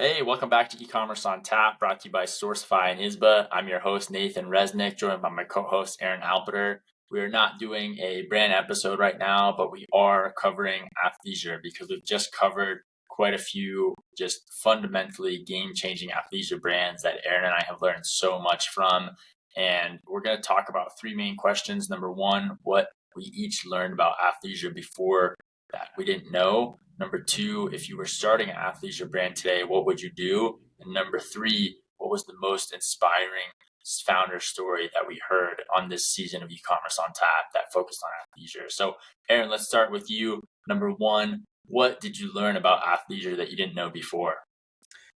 Hey, welcome back to E-commerce on Tap, brought to you by Sourcify and ISBA. I'm your host, Nathan Resnick, joined by my co-host, Aaron Alpeter. We are not doing a brand episode right now, but we are covering athleisure because we've just covered quite a few just fundamentally game-changing athleisure brands that Aaron and I have learned so much from. And we're going to talk about three main questions. Number one, what we each learned about athleisure before that we didn't know. Number two, if you were starting an athleisure brand today, what would you do? And number three, what was the most inspiring founder story that we heard on this season of e-commerce on tap that focused on athleisure? So Aaron, let's start with you. Number one, what did you learn about athleisure that you didn't know before?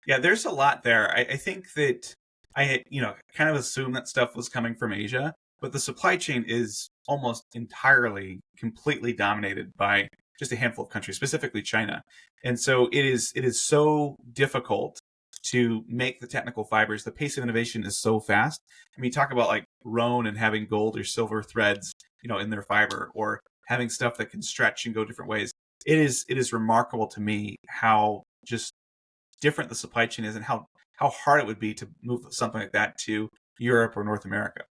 Yeah, there's a lot there. I think that I had, kind of assumed that stuff was coming from Asia, but the supply chain is almost entirely, completely dominated by just a handful of countries, specifically China. And so it is so difficult to make the technical fibers. The pace of innovation is so fast. I mean, talk about like Rhone and having gold or silver threads, in their fiber, or having stuff that can stretch and go different ways. It is remarkable to me how just different the supply chain is and how hard it would be to move something like that to Europe or North America.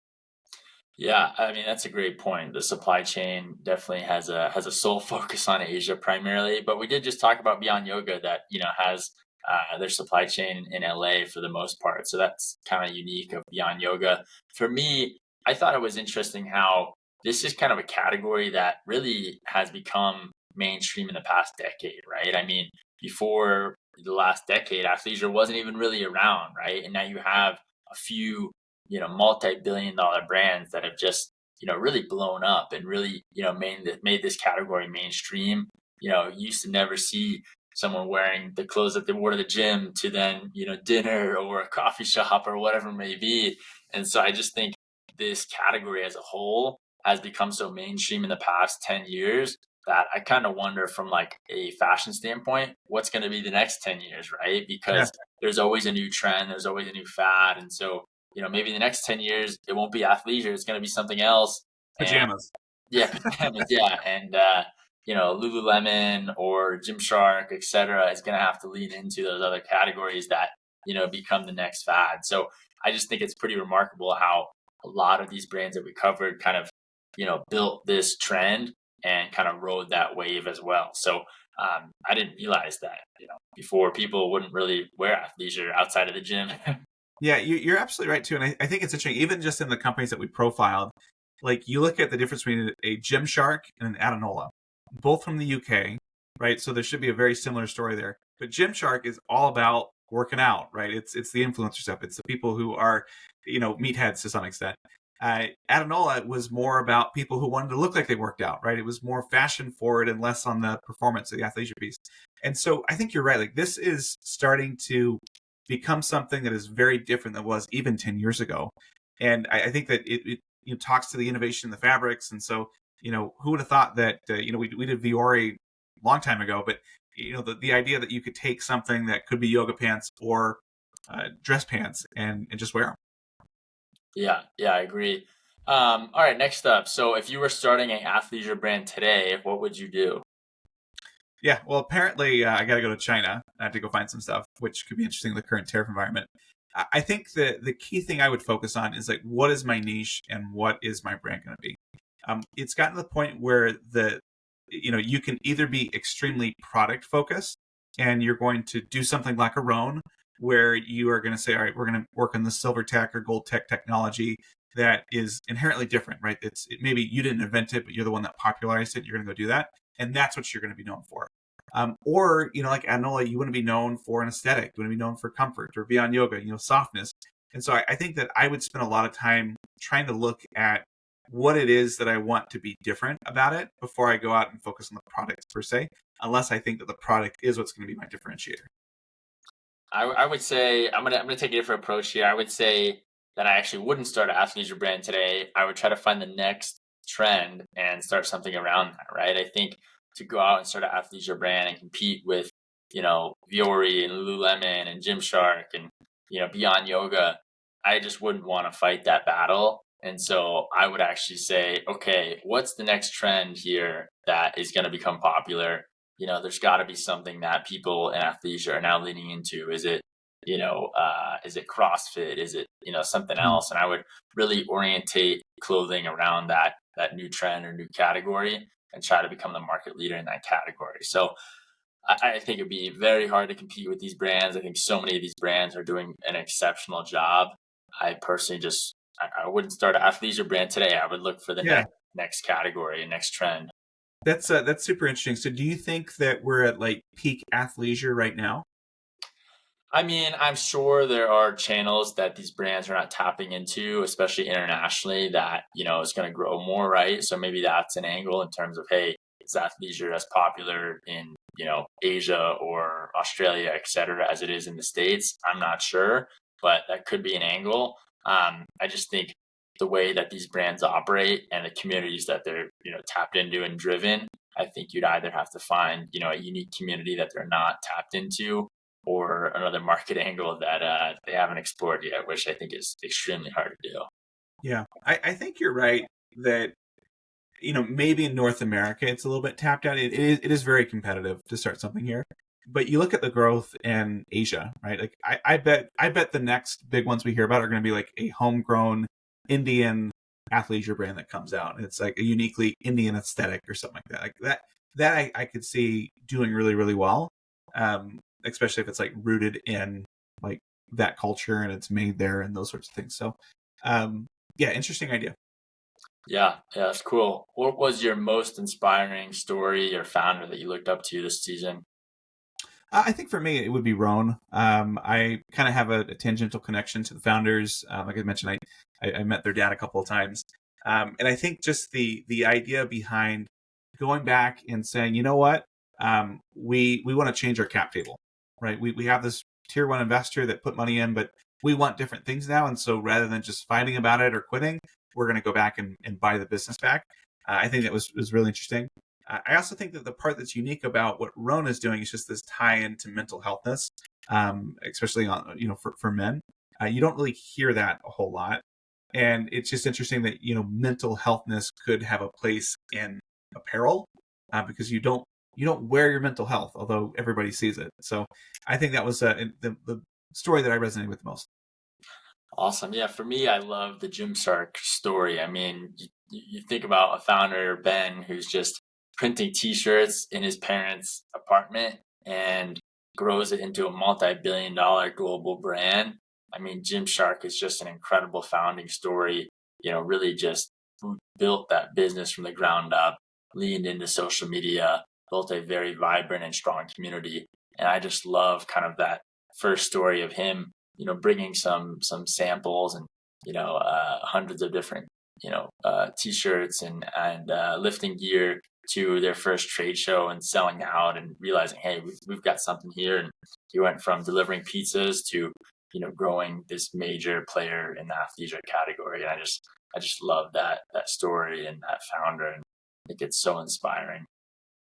Yeah, I mean that's a great point. The supply chain definitely has a sole focus on Asia primarily, but we did just talk about Beyond Yoga that has their supply chain in LA for the most part. So that's kind of unique of Beyond Yoga. For me, I thought it was interesting how this is kind of a category that really has become mainstream in the past decade, right? I mean, before the last decade, athleisure wasn't even really around, right? And now you have a few multi-billion dollar brands that have just really blown up and really made this category mainstream. You used to never see someone wearing the clothes that they wore to the gym to then dinner or a coffee shop or whatever it may be. And so I just think this category as a whole has become so mainstream in the past 10 years that I kind of wonder from like a fashion standpoint, what's going to be the next 10 years, right? Yeah, Because there's always a new trend, there's always a new fad. And so maybe the next 10 years, it won't be athleisure. It's going to be something else. And pajamas. yeah, pajamas, yeah. And, Lululemon or Gymshark, et cetera, is going to have to lean into those other categories that, become the next fad. So I just think it's pretty remarkable how a lot of these brands that we covered kind of, built this trend and kind of rode that wave as well. So I didn't realize that, before people wouldn't really wear athleisure outside of the gym. Yeah, you're absolutely right too. And I think it's interesting, even just in the companies that we profiled, like you look at the difference between a Gymshark and an Adanola, both from the UK, right? So there should be a very similar story there. But Gymshark is all about working out, right? It's the influencer stuff. It's the people who are, meatheads to some extent. Adanola was more about people who wanted to look like they worked out, right? It was more fashion forward and less on the performance of the athleisure piece. And so I think you're right. Like this is starting to become something that is very different than it was even 10 years ago. And I think that it talks to the innovation in the fabrics. And so, who would have thought that, we did Viore a long time ago, but, the idea that you could take something that could be yoga pants or dress pants and just wear them. Yeah, I agree. All right, next up. So if you were starting an athleisure brand today, what would you do? Yeah, well, apparently I got to go to China to go find some stuff, which could be interesting in the current tariff environment. I think the key thing I would focus on is like, what is my niche and what is my brand going to be? It's gotten to the point where you can either be extremely product focused and you're going to do something like a Roan, where you are going to say, all right, we're going to work on the silver tech or gold tech technology that is inherently different, right? Maybe you didn't invent it, but you're the one that popularized it. You're going to go do that, and that's what you're going to be known for. Or like Adanola, you want to be known for an aesthetic. You want to be known for comfort, or Beyond Yoga, softness. And so I think that I would spend a lot of time trying to look at what it is that I want to be different about it before I go out and focus on the product per se, unless I think that the product is what's going to be my differentiator. I would say I'm gonna take a different approach here. I would say that I actually wouldn't start an athleisure brand today. I would try to find the next trend and start something around that, right? I think to go out and start an athleisure brand and compete with, Viore and Lululemon and Gymshark and, Beyond Yoga, I just wouldn't want to fight that battle. And so I would actually say, okay, what's the next trend here that is going to become popular? there's got to be something that people in athleisure are now leaning into. Is it CrossFit? Is it, something Mhm. else? And I would really orientate clothing around that new trend or new category and try to become the market leader in that category. So I think it'd be very hard to compete with these brands. I think so many of these brands are doing an exceptional job. I personally I wouldn't start an athleisure brand today. I would look for the Yeah, next category and next trend. that's super interesting. So, do you think that we're at like peak athleisure right now? I mean, I'm sure there are channels that these brands are not tapping into, especially internationally, that, is going to grow more, right? So maybe that's an angle in terms of, hey, is athleisure as popular in, Asia or Australia, et cetera, as it is in the States? I'm not sure, but that could be an angle. I just think the way that these brands operate and the communities that they're, tapped into and driven, I think you'd either have to find, a unique community that they're not tapped into, or another market angle that they haven't explored yet, which I think is extremely hard to do. Yeah, I think you're right that maybe in North America it's a little bit tapped out. It is very competitive to start something here, but you look at the growth in Asia, right? Like I bet the next big ones we hear about are going to be like a homegrown Indian athleisure brand that comes out, and it's like a uniquely Indian aesthetic or something like that. I could see doing really really well, especially if it's like rooted in like that culture and it's made there and those sorts of things. So, yeah, interesting idea. Yeah, yeah, that's cool. What was your most inspiring story or founder that you looked up to this season? I think for me, it would be Roan. I kind of have a tangential connection to the founders. Like I mentioned, I met their dad a couple of times, and I think just the idea behind going back and saying, you know what, we want to change our cap table, right? We have this tier one investor that put money in, but we want different things now, and so rather than just fighting about it or quitting, we're going to go back and buy the business back. I think that was really interesting. I also think that the part that's unique about what Rona is doing is just this tie into mental healthness, especially on for men. You don't really hear that a whole lot, and it's just interesting that mental healthness could have a place in apparel, because you don't wear your mental health, although everybody sees it. So I think that was the story that I resonated with the most. Awesome. Yeah, for me, I love the Gymshark story. I mean, you think about a founder, Ben, who's just printing T-shirts in his parents' apartment and grows it into a multi-billion-dollar global brand. I mean, Gymshark is just an incredible founding story. Really just who built that business from the ground up, leaned into social media, built a very vibrant and strong community. And I just love kind of that first story of him, bringing some samples and hundreds of different t-shirts and lifting gear to their first trade show and selling out and realizing, hey, we've got something here. And he went from delivering pizzas to growing this major player in the athleisure category. And I just love that story and that founder, and I think it's so inspiring.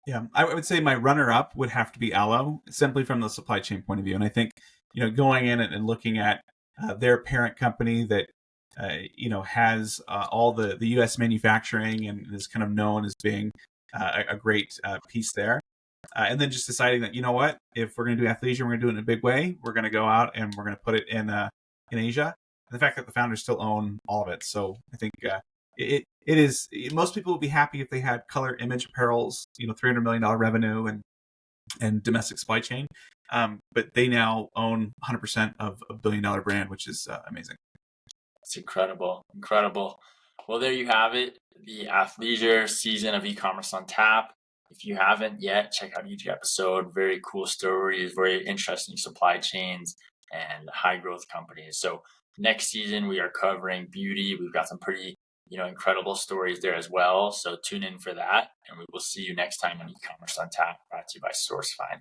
Yeah, I would say my runner-up would have to be Aloe, simply from the supply chain point of view. And I think, going in and looking at their parent company that, has all the U.S. manufacturing and is kind of known as being a great piece there. And then just deciding that, you know what, if we're going to do athleisure, we're going to do it in a big way. We're going to go out and we're going to put it in Asia. And the fact that the founders still own all of it. So I think it is, most people would be happy if they had color image apparels, $300 million revenue and domestic supply chain. But they now own 100% of a billion-dollar brand, which is amazing. It's incredible, incredible. Well, there you have it, the athleisure season of e-commerce on tap. If you haven't yet, check out each episode. Very cool stories, very interesting supply chains and high growth companies. So next season we are covering beauty. We've got some pretty, incredible stories there as well. So tune in for that, and we will see you next time on e-commerce on tap, brought to you by Sourcefind.